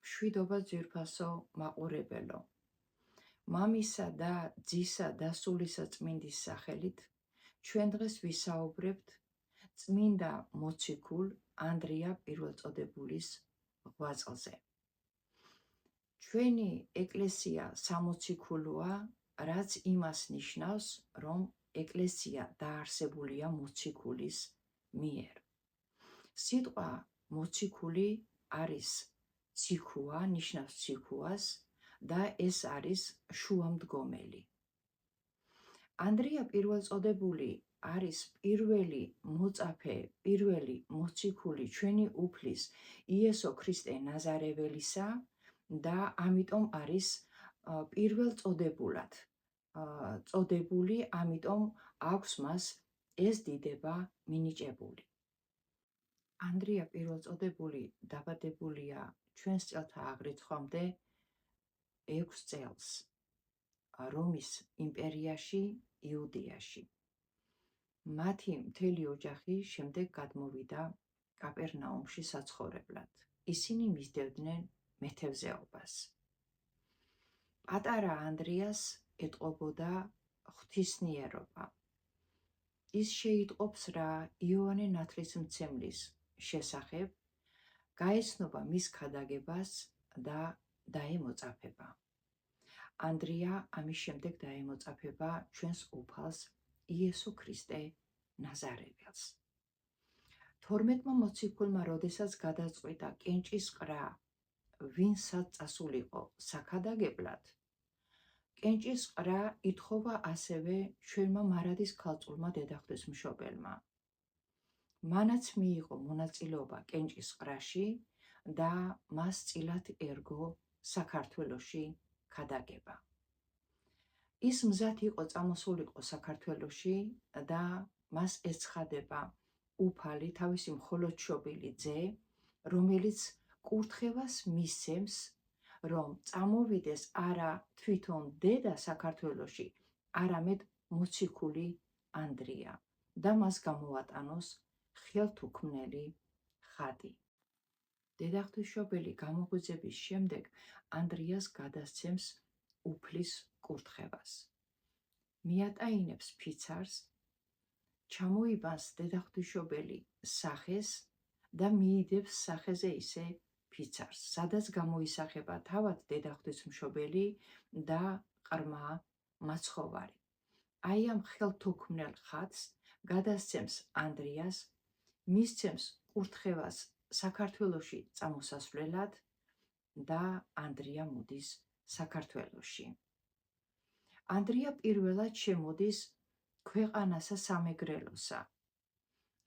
მშვიდობა ძვირფასო მაყურებელო, მამისა და ძისა და სულისა წმინდის სახელით ჩვენ დღეს ვისაუბრებთ წმინდა მოციქულ ანდრია პირველწოდებულის ღვაწლზე. ჩვენი ეკლესია სამოციქულოა, რაც იმას ნიშნავს, რომ ეკლესია დაარსებულია მოციქულის მიერ. სიტყვა მოციქული არის ციქუა, ნიშნავს ციქუას და ეს არის შუამდგომელი. ანდრია პირველწოდებული არის პირველი მოწაფე, პირველი მოციქული ჩვენი უფლის იესო ქრისტე ნაზარეველისა და ამიტომ არის პირველწოდებულად წოდებული, ამიტომ აქვს მას ეს დიდება მინიჭებული. ანდრია პირველწოდებული დაბადებულია ჩვენს წელთა აღრიცხვამდე 6 წელს რომის იმპერიაში, იუდეაში. მათი მთელი ოჯახი შემდეგ გადმოვიდა კაპერნაუმში საცხოვრებლად. ისინი მისდევდნენ მეთევზეობას. პატარა ანდრიას ეტყობოდა ღვთისმსახურება. ის შეიტყობს რა იოანე ნათლისმცემლის შესახებ, გაეცნობა მის ქადაგებას და დაემოწაფება. ანდრია ამის შემდეგ დაემოწაფება ჩვენს უფალს იესო ქრისტე ნაზარეველს. 12-მა მოციქულმა როდესაც გადაწყვიტა კენჭისყრა ვინსაც წასულიყო საქადაგებლად, კენჭისყრა ითხოვა ასევე ჩვენმა მარადის ქალწულმა დედაღვთისმშობელმა. მანაც მიიღო მონაწილეობა კენჭისყრაში და მას წილად ერგო საქართველოში ქადაგება. ის მზად იყო წამოსულიყო საქართველოში და მას ეცხადება უფალი, თავისი მხოლოდშობილი ძე, რომელიც კურთხევას მისცემს, რომ წამოვიდეს არა თვითონ დედა საქართველოში, არამედ მოციქული ანდრია და მას გამოატანოს ხელთუქმნელი ხატი. დედაღვთისმშობელი გამოღვიძების შემდეგ ანდრიას გადასცემს უფლის კურთხევას. მიატაინებს ფიცარს, ჩამოიბანს დედაღვთისმშობელი სახეს და მიიდებს სახეზე ისე ფიცარს, სადაც გამოისახება თავად დედაღვთისმშობელი და ყრმა მაცხოვარი. აი ამ ხელთუქმნელ ხატს გადასცემს ანდრიას, მისცემს კურთხევას საქართველოში წამოსასვლელად და ანდრია მოდის საქართველოში. ანდრია პირველად შემოდის ქვეყანასა სამეგრელოსა,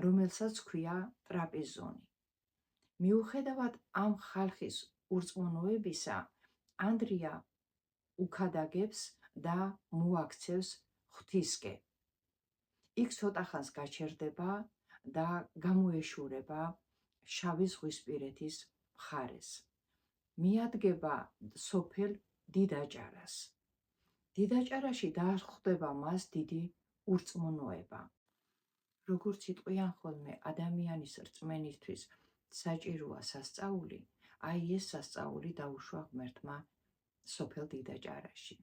რომელსაც ჰქვია ტრაპიზონი. მიუხედავად ამ ხალხის ურწმუნოებისა, ანდრია უქადაგებს და მოაქცევს ღვთისკენ. იქ ცოტა ხანს გაჩერდება და გამოეშურება შავი ზღვისპირეთის მხარეს. მიადგება სოფელ დიდაჭარას. დიდაჭარაში დახვდება მას დიდი ურწმუნოება. როგორც იტყვიან ხოლმე, ადამიანის რწმენისთვის საჭიროა სასწაული, აი ეს სასწაული დაუშვა ღმერთმა სოფელ დიდაჭარაში.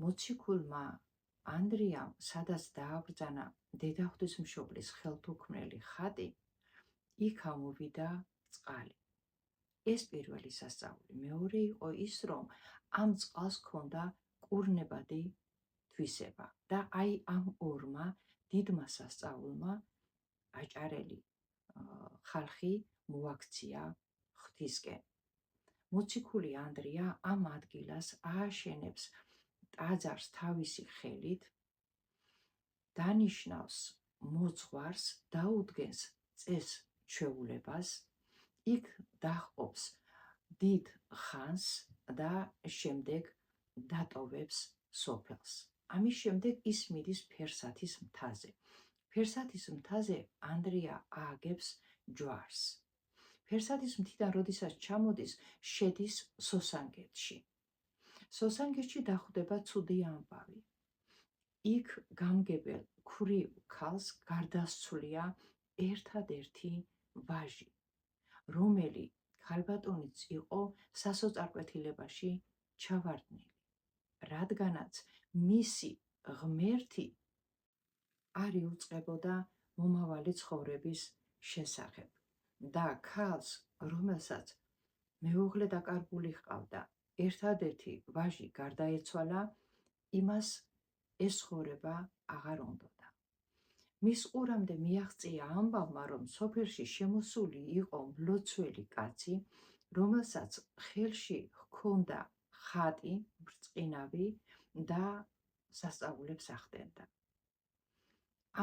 მოციქულმა ანდრიამ, სადაც დააბრძანა დედაღვთისმშობლის ხელთუქმნელი ხატი, იქ ამოვიდა წყალი. ეს პირველი სასწაული. მეორე იყო ის, რომ ამ წყალს ჰქონდა კურნებადი თვისება და აი ამ ორმა დიდმა სასწაულმა აჭარელი ხალხი მოაქცია ღვთისკენ. მოციქული ანდრია ამ ადგილას ააშენებს ტაძარს თავისი ხელით, დანიშნავს მოძღვარს, დაუდგენს წესჩვეულებას, იქ დაჰყოფს დიდ ხანს და შემდეგ დატოვებს სოფელს. ამის შემდეგ ის მიდის ფერსათის მთაზე. ფერსათის მთაზე ანდრია ააგებს ჯვარს. ფერსათის მთიდან როდესაც ჩამოდის, შედის სოსანგეთში. სოსანგეთში დახვდება ცუდი ამბავი. იქ გამგებელ ქვრივ ქალს გარდასცვლია ერთადერთი ვაჟი, რომელი ქალბატონიც იყო სასოწარკვეთილებაში ჩავარდნილი, რადგანაც მისი ღმერთი არ იუწყებოდა მომავალი ცხოვრების შესახებ და ქალს, რომელსაც მეუღლე დაკარგული ჰყავდა, ერთადერთი ვაჟი გარდაეცვალა, იმას ეს ცხოვრება აღარ უნდოდა. მის ყურამდე მიაღწია ამბავმა, რომ სოფელში შემოსული იყო მლოცველი კაცი, რომელსაც ხელში ჰქონდა ხატი, ბრწყინავი და სასწაულებს ახდენდა.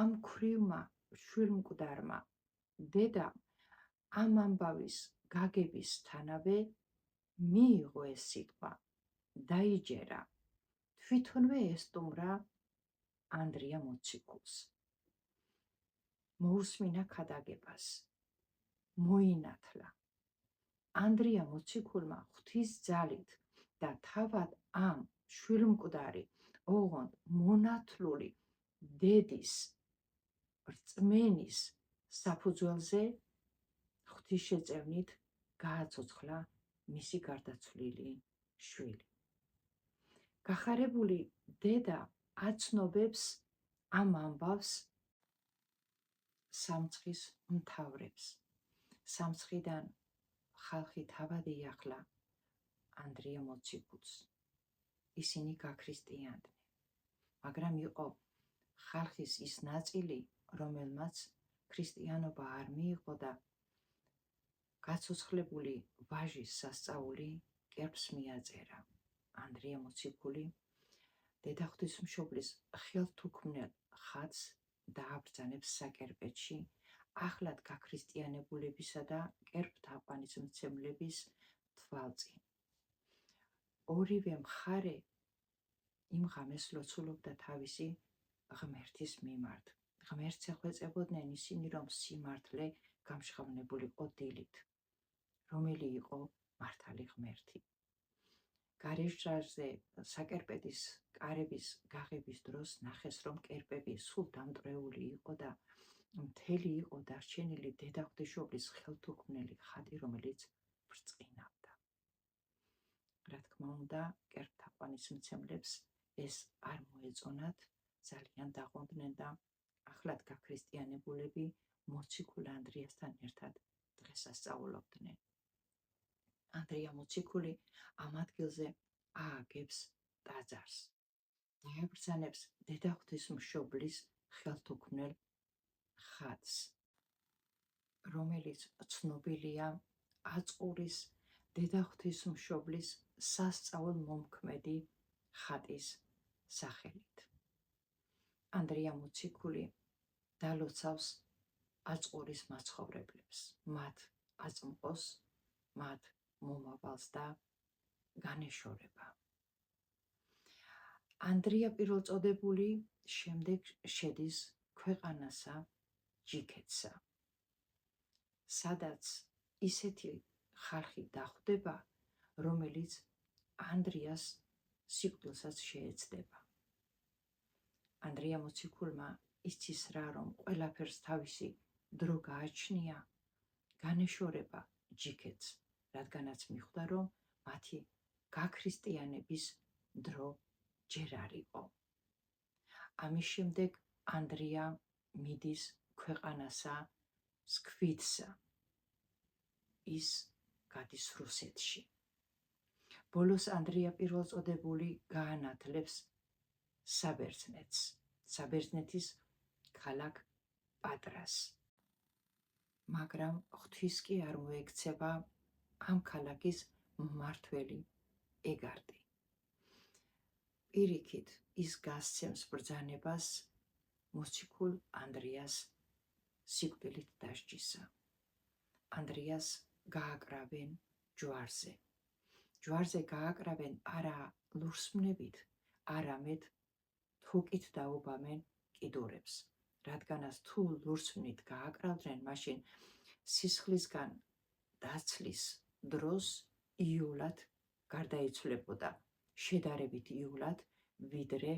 ამ ქვრივმა შვილმკვდარმა დედამ ამ ამბავის გაგებისთანავე მიიღო ეს სიტყვა, დაიჯერა, თვითონვე ესტუმრა ანდრია მოციქულს. მოусმინა ქადაგებას, მოინათლა. ანდრია მოციქულმა ღვთის ძალით და თავად ამ შვილმკვდარი, ოღონდ მონათლული დედის რწმენის საფუძველზე ღვთის შეწევნით გააცოცხლა მისი გარდაცვლილი შვილი. გახარებული დედა აცნობებს ამ ამბავს სამცხის მთავრებს. სამცხიდან ხალხი თავად იახლა ანდრია მოციქულს. ისინი გაქრისტიანდნენ, მაგრამ იყო ხალხის ის ნაწილი, რომელმაც ქრისტიანობა არ მიიღო და გაცოცხლებული ვაჟის სასწაული კერპს მიაწერა. ანდრია მოციქული დედა ღვთისმშობლის ხელთუქმნელ ხატს დააბრძანებს საკერპეთში, ახლად გაქრისტიანებულებისა და კერპთაყვანისმცემლების თვალწინ. ორივე მხარე იმ ღამეს ლოცულობდა თავისი ღმერთის მიმართ. ღმერთს ეხვეწებოდნენ ისინი, რომ სიმართლე გამშღავნებულიყო დილით, რომელი იყო მართალი ღმერთი. გარეშრაზე საკერპეთის კარების გაღების დროს ნახეს, რომ კერპები სულ დამტვრეული იყო და მთელი იყო დარჩენილი დედა ღვთისმშობლის ხელთუქმნელი ხატი, რომელიც ბრწყინავდა. რა თქმა უნდა, კერპთაყვანისმცემლებს ეს არ მოეწონათ, ძალიან დაყრდნდნენ და ახლად გაქრისტიანებულები მოციქულ ანდრიასთან ერთად დღესასწაულობდნენ. ანდრია მოციქული ამ ადგილზე ააგებს ტაძარს. დააბრძანებს დედა ღვთისმშობლის ხელთუქმნელ ხატს, რომელიც ცნობილია აწყურის დედა ღვთისმშობლის სასწაულ მომქმედი ხატის სახელით. ანდრია მოციქული დალოცავს აწყურის მაცხოვრებლებს, მათ აწმყოს, მათ მომავალს და განეშორება. ანდრია პირველწოდებული შემდეგ შედის ქვეყანასა ჯიქეთსა, სადაც ისეთი ხალხი დახვდება, რომელიც ანდრიას სიკვდილსაც შეეცდება. ანდრია მოციქულმა იცის რა, რომ ყველაფერს თავისი დრო გააჩნია, განეშორება ჯიქეთს, რადგანაც მიხვდა, რომ მათი გაქრისტიანების დრო ჯერ არ იყო. ამის შემდეგ ანდრია მიდის ქვეყანასა სქვიდსა, ის გადის რუსეთში. ბოლოს ანდრია პირველწოდებული გაანათლებს საბერძნეთს, საბერძნეთის ქალაქ პატრას. მაგრამ ღვთის კი არ მოექცევა ამ ქალაქის მმართველი ეგარტი. პირიქით ის გასცემს ბრძანებას მოციქულ ანდრიას სიკვდილით დასჯისა. ანდრიას გააკრავენ ჯვარზე. ჯვარზე გააკრავენ არა ლურსმნებით, არამედ თუკით დაუბამენ კიდურებს, რადგანაც თუ ლურსმნით გააკრავდნენ, მაშინ სისხლისგან დაცლის დროს იოლად გარდაიცვლებოდა, შედარებით იოლად, ვიდრე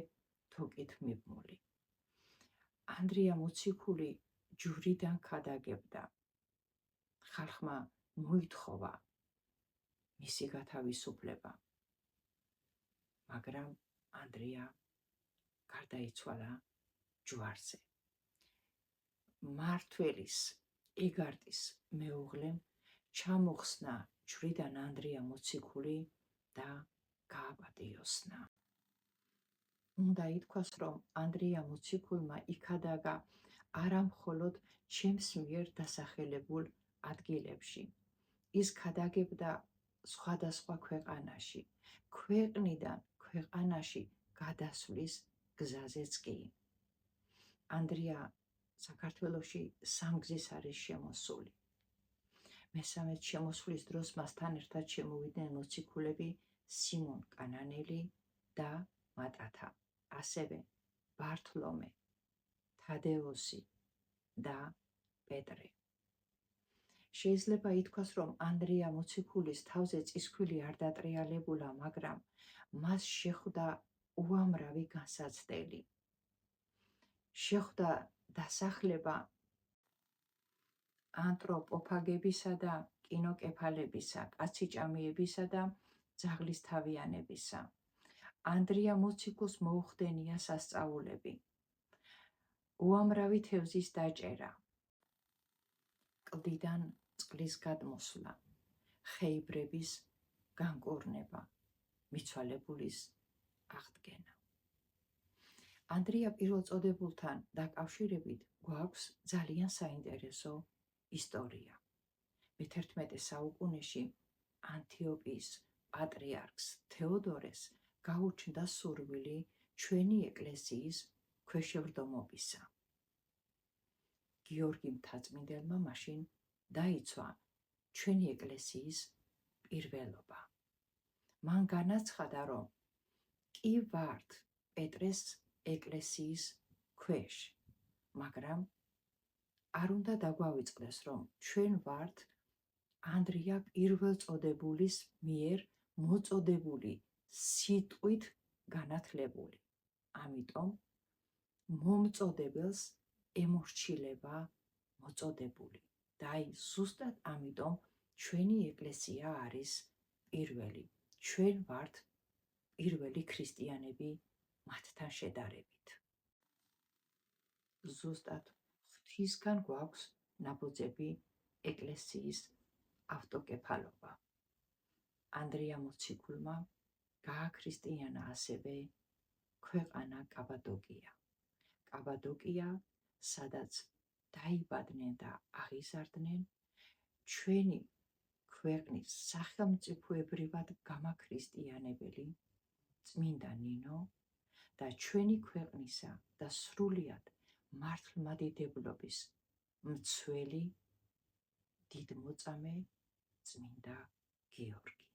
თოკით მიბმული. ანდრია მოციქული ჯვრიდან ქადაგებდა. ხალხმა მოითხოვა მისი გათავისუფლება. მაგრამ ანდრია გარდაიცვალა ჯვარზე. მმართველის იგარტის მეუღლემ ჩამოხსნა ჯვრიდან ანდრია მოციქული და გააპატიოსნა. უნდა ითქვას, რომ ანდრია მოციქულმა იქადაგა არა მხოლოდ ჩემს მიერ დასახელებულ ადგილებში. ის ქადაგებდა სხვადასხვა ქვეყანაში, ქვეყნიდან ქვეყანაში გადასვლის გზაზეც კი. ანდრია საქართველოში სამგზის არის შემოსული. მესამედ შემოსვლის დროს მასთან ერთად შემოვიდნენ მოციქულები სიმონ კანანელი და მატათა, ასევე ბართლომე, თადეოსი და პეტრე. შეიძლება ითქვას, რომ ანდრია მოციქულის თავზე წისქვილი არ დატრიალებულა, მაგრამ მას შეხვდა უამრავი განსაცდელი. შეხვდა დასახლება ანთროპოფაგებისა და კინოკეფალებისა, კაციჭამიებისა და ძაღლისთავიანებისა. ანდრია მოციქულს მოუხდენია სასწაულები, უამრავი თევზის დაჭერა, კლდიდან წყლის გადმოსვლა, ხეიბრების განკურნება, მიცვალებულის აღდგენა. ანდრია პირველწოდებულთან დაკავშირებით გვაქვს ძალიან საინტერესო ისტორია. მე-11 საუკუნეში ანტიოქიის პატრიარქს თეოდორეს გაუჩნდა სურვილი ჩვენი ეკლესიის ქვეშევრდომობისა. გიორგი მთაწმინდელმა მაშინ დაიცვა ჩვენი ეკლესიის პირველობა. მან განაცხადა, რომ კი ვართ პეტრეს ეკლესიის ქვეშ, მაგრამ არ უნდა დაგვავიწყდეს, რომ ჩვენ ვართ ანდრია პირველწოდებულის მიერ მოწოდებული სიტყვით განათლებული. ამიტომ მომწოდებელს ემორჩილება მოწოდებული. და აი ზუსტად ამიტომ ჩვენი ეკლესია არის პირველი. ჩვენ ვართ პირველი ქრისტიანები მათთან შედარებით. ზუსტად ღვთისგან გვაქვს ნაბოძები ეკლესიის ავტოკეფალობა. ანდრია მოციქულმა გააქრისტიანა ასევე ქვეყანა კაბადოკია. კაბადოკია, სადაც დაიბადნენ და აღიზარდნენ ჩვენი ქვეყნის სახელმწიფოებრივად გამაქრისტიანებელი წმინდა ნინო და ჩვენი ქვეყნისა და სრულიად მართლმადიდებლობის მცველი დიდმოწამე წმინდა გიორგი.